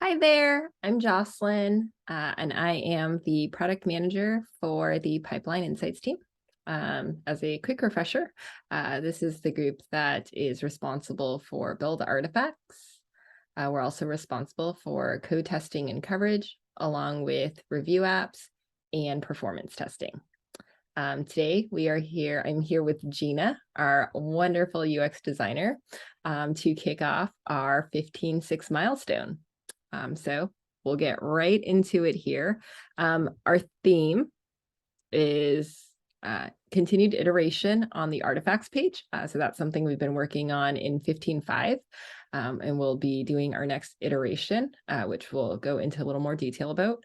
Hi there, I'm Jocelyn, and I am the product manager for the Pipeline Insights team. As a quick refresher, this is the group that is responsible for build artifacts. We're also responsible for code testing and coverage, along with review apps and performance testing. Today I'm here with Gina, our wonderful UX designer, to kick off our 15.6 milestone. So we'll get right into it here. Our theme is continued iteration on the artifacts page. So that's something we've been working on in 15.5, and we'll be doing our next iteration, which we'll go into a little more detail about.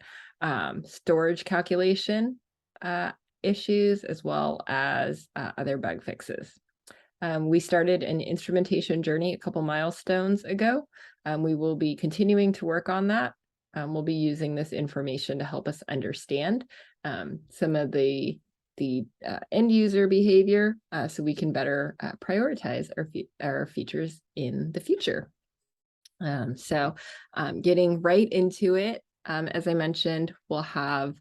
Storage calculation issues, as well as other bug fixes. We started an instrumentation journey a couple milestones ago. We will be continuing to work on that. We'll be using this information to help us understand some of the end user behavior, so we can better prioritize our features in the future. Getting right into it, as I mentioned, we'll have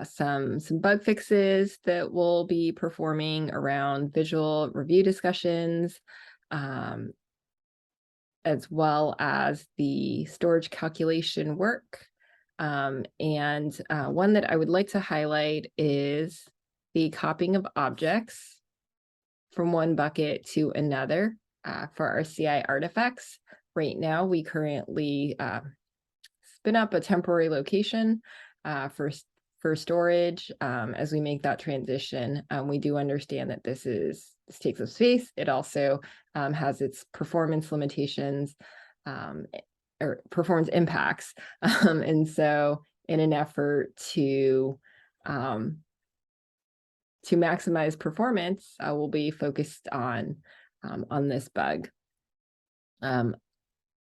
some bug fixes that we'll be performing around visual review discussions, as well as the storage calculation work. One that I would like to highlight is the copying of objects from one bucket to another for our CI artifacts. Right now, we currently spin up a temporary location for storage. As we make that transition, we do understand that this takes up space. It also has its performance limitations or performance impacts. And so in an effort to maximize performance, we'll be focused on this bug.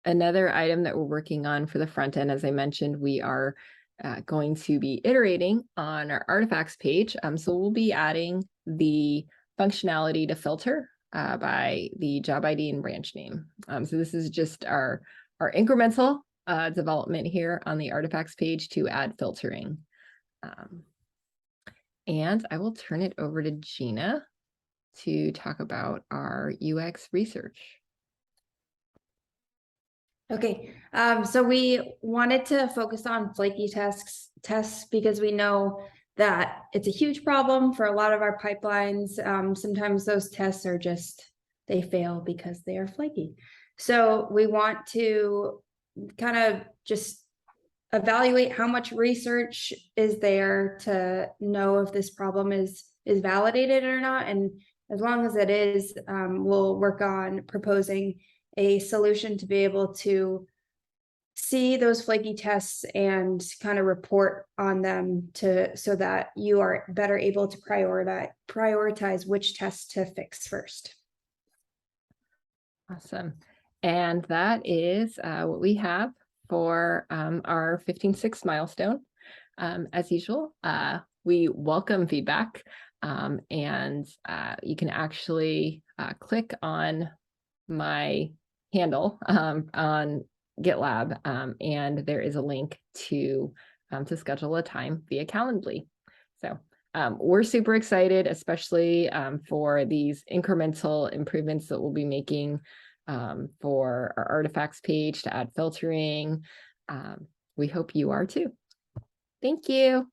Another item that we're working on for the front end, as I mentioned, we are going to be iterating on our artifacts page. So we'll be adding the functionality to filter by the job ID and branch name. So this is just our incremental development here on the artifacts page to add filtering. And I will turn it over to Gina to talk about our UX research. Okay, so we wanted to focus on flaky tests because we know that it's a huge problem for a lot of our pipelines. Sometimes those tests are they fail because they are flaky. So we want to kind of just evaluate how much research is there to know if this problem is validated or not. And as long as it is, we'll work on proposing a solution to be able to see those flaky tests and kind of report on them so that you are better able to prioritize which tests to fix first. Awesome. And that is what we have for our 15.6 milestone. As usual, we welcome feedback, and you can actually click on my handle on GitLab, and there is a link to schedule a time via Calendly. So we're super excited, especially for these incremental improvements that we'll be making for our artifacts page to add filtering. We hope you are too. Thank you.